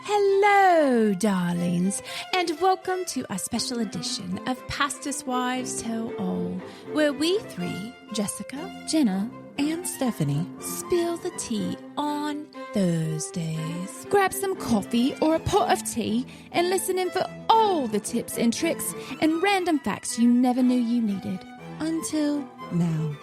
Hello, darlings, and welcome to our special edition of Pastors' Wives Tell All, where we three, Jessica, Jenna, and Stephanie, spill the tea on Thursdays. Grab some coffee or a pot of tea and listen in for all the tips and tricks and random facts you never knew you needed. Until now.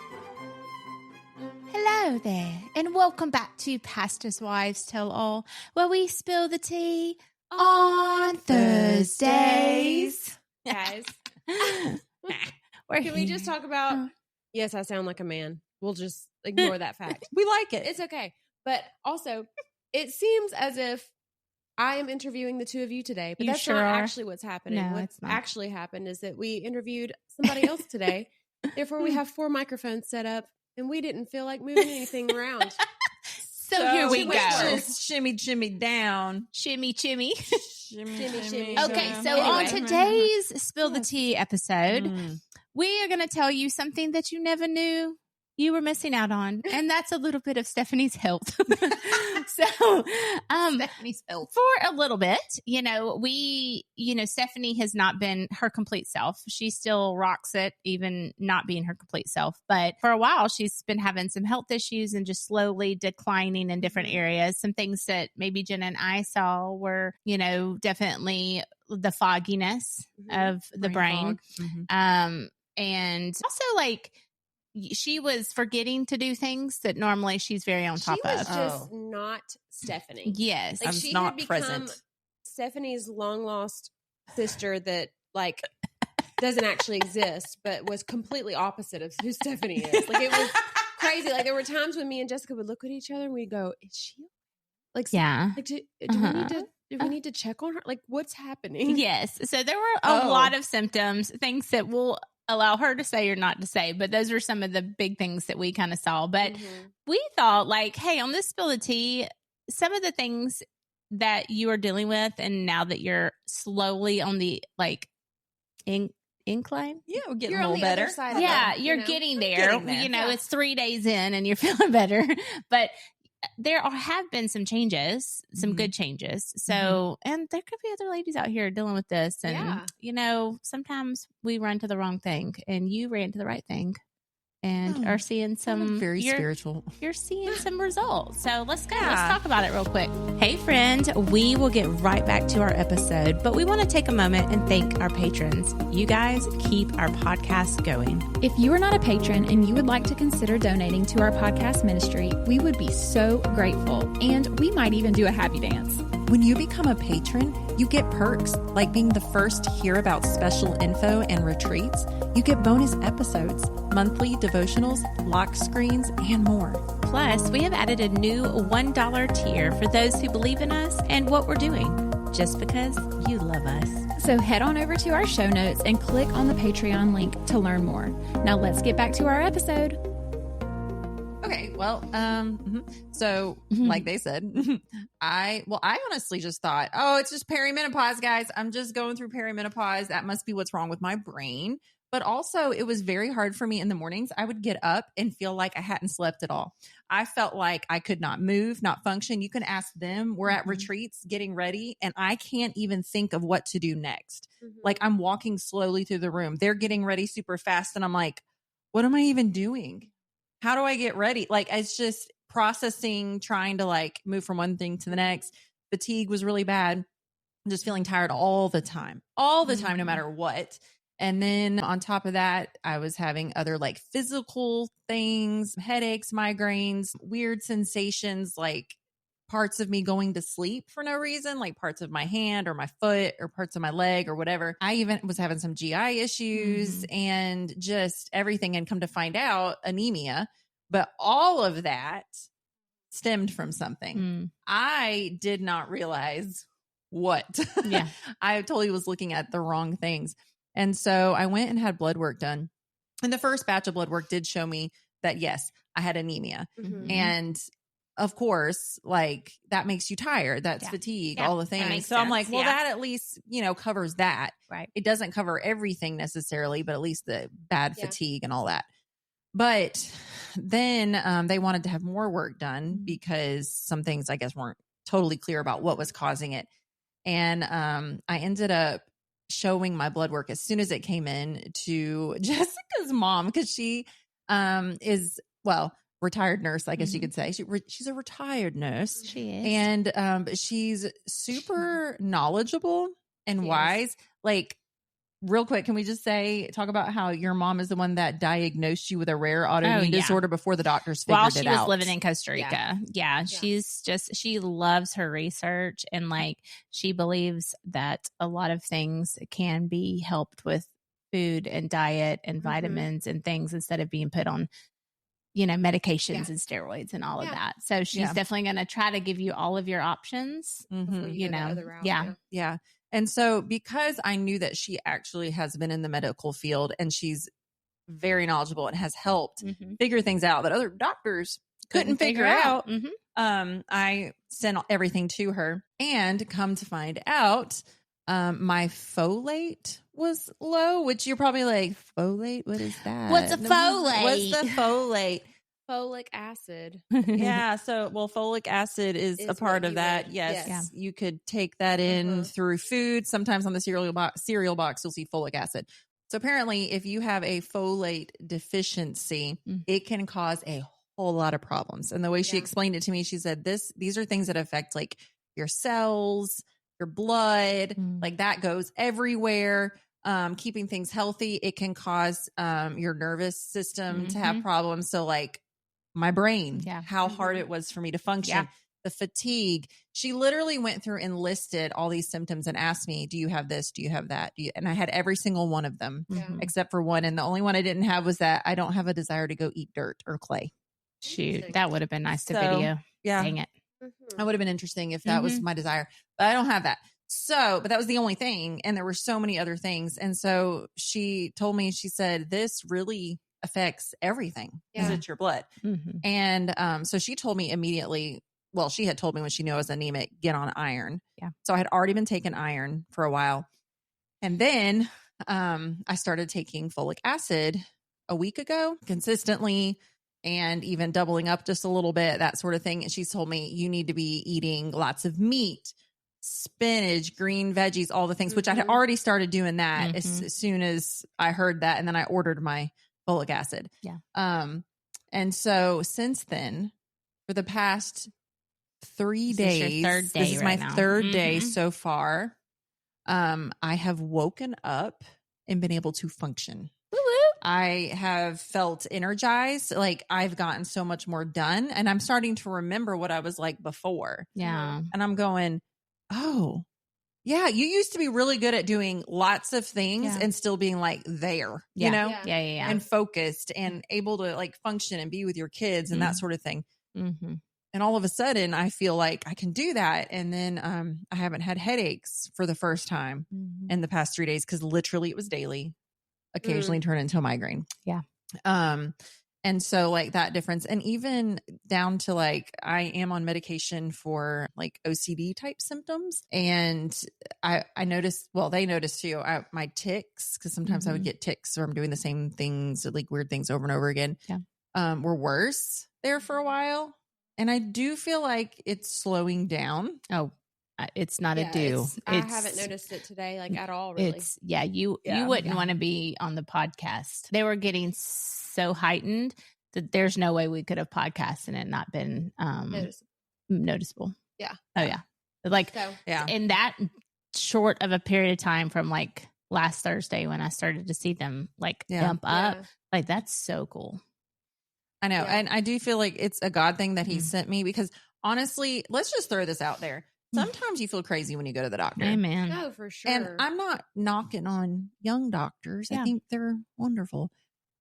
Hello there, and welcome back to Pastors' Wives Tell All, where we spill the tea on Thursdays. Guys, can we just talk about, yes, I sound like a man. We'll just ignore that fact. We like it. It's okay. But also, it seems as if I am interviewing the two of you today, but You that's sure not are. actually what's happening. No, What's it's not. actually happened is that we interviewed somebody else today. Therefore, we have 4 microphones set up, and we didn't feel like moving anything around. So here we go. Just shimmy down. Shimmy, chimmy. Shimmy. Okay, so Anyway. on today's Spill the Tea episode, we are going to tell you something that you never knew you were missing out on, and that's a little bit of Stephanie's health. So, Stephanie's health. for a little bit, Stephanie has not been her complete self. She still rocks it, even not being her complete self. But for a while, she's been having some health issues and just slowly declining in different areas. Some things that maybe Jenna and I saw were, definitely the fogginess of the brain. And also she was forgetting to do things that normally she's very on top She was of. just not Stephanie. Yes. Like I'm she not had become present. Stephanie's long lost sister that doesn't actually exist, but was completely opposite of who Stephanie is. Like it was crazy. Like there were times when me and Jessica would look at each other and we'd go, "Is she like? Yeah. Like do we need to check on her? Like what's happening?" Yes. So there were a lot of symptoms, things that we'll allow her to say or not to say, but those were some of the big things that we kind of saw. But we thought hey, on this Spill the Tea, some of the things that you are dealing with, and now that you're slowly on the incline. Yeah, we're getting You're a on little the better. other side of Yeah, it, you're getting there. It's 3 days in and you're feeling better. But there have been some changes, some good changes. So, and there could be other ladies out here dealing with this. And, sometimes we run to the wrong thing, and you ran to the right thing and are seeing some Very spiritual. You're seeing some results. So let's go. Let's talk about it real quick. Hey, friend, we will get right back to our episode, but we want to take a moment and thank our patrons. You guys keep our podcast going. If you are not a patron and you would like to consider donating to our podcast ministry, we would be so grateful, and we might even do a happy dance. When you become a patron, you get perks like being the first to hear about special info and retreats. You get bonus episodes, monthly devotionals, lock screens, and more. Plus, we have added a new $1 tier for those who believe in us and what we're doing, just because you love us. So head on over to our show notes and click on the Patreon link to learn more. Now let's get back to our episode. Okay, well, so like they said, I honestly just thought, it's just perimenopause, guys. I'm just going through perimenopause. That must be what's wrong with my brain. But also, it was very hard for me in the mornings. I would get up and feel like I hadn't slept at all. I felt like I could not move, not function. You can ask them. We're at retreats getting ready, and I can't even think of what to do next. Like I'm walking slowly through the room. They're getting ready super fast, and I'm like, what am I even doing? How do I get ready? Like, it's just processing, trying to move from one thing to the next. Fatigue was really bad. I'm just feeling tired all the time, no matter what. And then on top of that, I was having other physical things, headaches, migraines, weird sensations, like parts of me going to sleep for no reason, like parts of my hand or my foot or parts of my leg or whatever. I even was having some GI issues and just everything, and come to find out, anemia. But all of that stemmed from something. I did not realize what. Yeah. I totally was looking at the wrong things. And so I went and had blood work done. And the first batch of blood work did show me that, yes, I had anemia. And of course, that makes you tired. That's fatigue, all the things. So I'm like, well, that at least, covers that. Right. It doesn't cover everything necessarily, but at least the bad fatigue and all that. But then they wanted to have more work done because some things, I guess, weren't totally clear about what was causing it. And I ended up showing my blood work as soon as it came in to Jessica's mom, because she is, well, retired nurse, I guess you could say. She's a retired nurse. She is. And she's super knowledgeable and wise. Like, real quick, can we just talk about how your mom is the one that diagnosed you with a rare autoimmune disorder before the doctors figured it out? While she was living in Costa Rica. Yeah. She loves her research, and like she believes that a lot of things can be helped with food and diet and vitamins and things instead of being put on, medications and steroids and all of that. So she's definitely going to try to give you all of your options, Yeah. And so because I knew that she actually has been in the medical field and she's very knowledgeable and has helped figure things out that other doctors couldn't figure out, I sent everything to her, and come to find out my folate was low, which you're probably like, folate? What is that? What's a folate? What's the folate? Folic acid. Yeah. So, folic acid is a part of that. Yes. You could take that in through food. Sometimes on the cereal box, you'll see folic acid. So apparently if you have a folate deficiency, it can cause a whole lot of problems. And the way she explained it to me, she said, these are things that affect like your cells, your blood, like that goes everywhere. Keeping things healthy, it can cause your nervous system to have problems. So like my brain, how hard it was for me to function, the fatigue. She literally went through and listed all these symptoms and asked me, do you have this? Do you have that? And I had every single one of them except for one. And the only one I didn't have was that I don't have a desire to go eat dirt or clay. Shoot, that would have been nice to video. Yeah. Dang it. That would have been interesting if that was my desire, but I don't have that. So, but that was the only thing. And there were so many other things. And so she told me, she said, this really affects everything because it's your blood. And so she told me immediately, well, she had told me when she knew I was anemic, get on iron. Yeah. So I had already been taking iron for a while. And then I started taking folic acid a week ago consistently, and even doubling up just a little bit, that sort of thing. And she's told me you need to be eating lots of meat, spinach, green veggies, all the things, which I had already started doing that as soon as I heard that. And then I ordered my folic acid. Yeah. And so since then, for the past 3 days, this is my third day so far, I have woken up and been able to function. I have felt energized. Like I've gotten so much more done, and I'm starting to remember what I was like before. Yeah. And I'm going, oh, yeah, you used to be really good at doing lots of things and still being like there, you know? Yeah. And focused and able to like function and be with your kids and that sort of thing. And all of a sudden I feel like I can do that. And then I haven't had headaches for the first time in the past 3 days, because literally it was daily, occasionally turn into a migraine. Yeah. And so like that difference, and even down to like, I am on medication for like OCD type symptoms. And I noticed, well, they noticed too, my tics, because sometimes I would get tics or I'm doing the same things, like weird things over and over again, were worse there for a while. And I do feel like it's slowing down. Oh, it's not a do. I haven't noticed it today, like at all. Really, you wouldn't want to be on the podcast. They were getting so heightened that there's no way we could have podcasted and it not been noticeable. Yeah. Oh yeah. Like in that short of a period of time from like last Thursday when I started to see them like jump up, like that's so cool. I know, and I do feel like it's a God thing that He sent me, because honestly, let's just throw this out there. Sometimes you feel crazy when you go to the doctor. Amen. Oh, for sure. And I'm not knocking on young doctors. I think they're wonderful.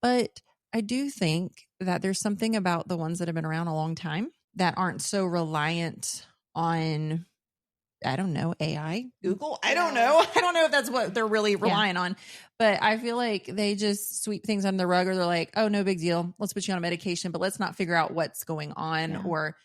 But I do think that there's something about the ones that have been around a long time that aren't so reliant on, I don't know, AI, Google. I don't know. I don't know if that's what they're really relying on. But I feel like they just sweep things under the rug, or they're like, oh, no big deal. Let's put you on a medication, but let's not figure out what's going on. Or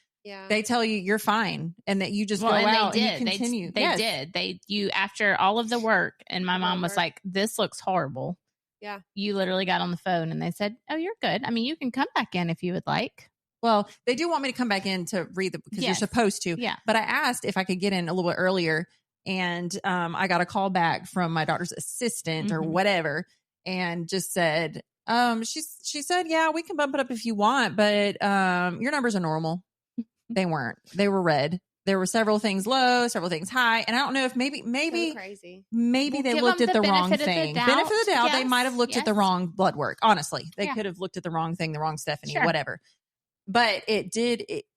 they tell you you're fine, and that you just go out and you continue. They did. You after all of the work, and my mom was like, this looks horrible. Yeah. You literally got on the phone and they said, oh, you're good. I mean, you can come back in if you would like. Well, they do want me to come back in to read because you're Yes. supposed to. Yeah. But I asked if I could get in a little bit earlier, and I got a call back from my daughter's assistant or Mhm. whatever, and just said, she said, yeah, we can bump it up if you want, but your numbers are normal. They weren't. They were red. There were several things low, several things high, and I don't know if maybe So crazy. maybe Well, they give looked them at the the wrong benefit of the thing. doubt. Benefit of the doubt, they Yes, might have looked at the yes. wrong blood work. Honestly, they Yeah. could have looked at the wrong thing, the wrong Stephanie, Sure. whatever. But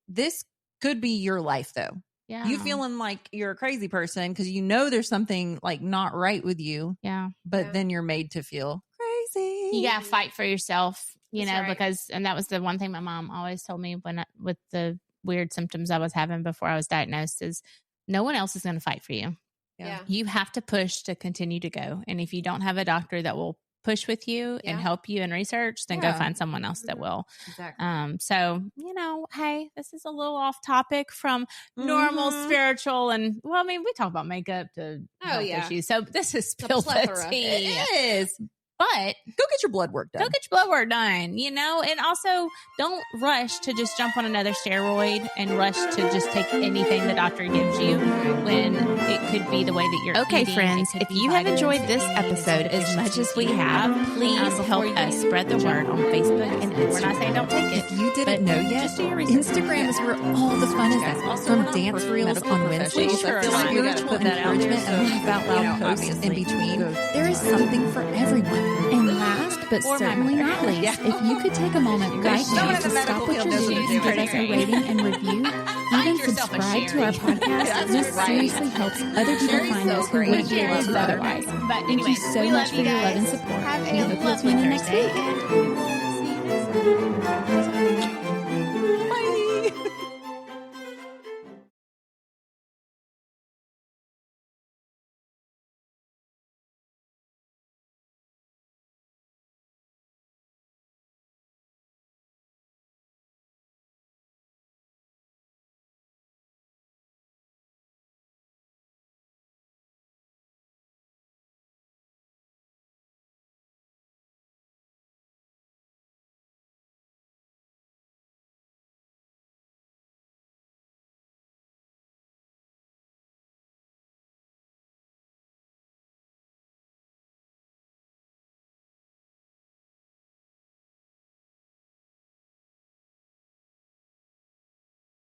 this could be your life though. Yeah. You feeling like you're a crazy person because you know there's something like not right with you, Yeah. but Yeah. then you're made to feel crazy. You gotta fight for yourself, you That's know, right. because, and that was the one thing my mom always told me with the weird symptoms I was having before I was diagnosed is no one else is going to fight for you. Yeah. You have to push to continue to go. And if you don't have a doctor that will push with you and Yeah. help you in research, then go Yeah. find someone else that Mhm. will. Exactly. So, you know, hey, this is a little off topic from normal Mhm. spiritual. And well, I mean, we talk about makeup to Oh, health yeah. issues. So this is a spill the plethora. tea. It is. But Go get your blood work done. go get your blood work done, you know, and also don't rush to just jump on another steroid and rush to just take anything the doctor gives you when it could be the way that you're Okay, eating. friends, It could if be you have vitamins enjoyed that this you need, episode it's as much as deficiencies we that you have, please before help you us spread the word on Facebook and We're not saying Instagram. don't take it. If you didn't but know yet, just do your research. Instagram is where all the fun is at. Also, From we're not dance personal reels medical on Wednesdays, professionals. to Sure, fine. We gotta spiritual put that out there, encouragement and so, laugh out you know, loud posts in obviously, between. go There is something for everyone. And last but Or my certainly mother. not least, Yeah. if you could take a moment right Someone now in the to medical stop what field you're knows what doing they're and give doing us a anyway. rating and review, even yourself a subscribe to Sherry. our podcast, That's this right. seriously helps other people Sherry's find so us who great. wouldn't be able Sherry's to so otherwise. But Thank you anyways, so we much love for you your love and guys. support. Have We a hope you'll lovely tune in next Thursday, week. and we will see you next week.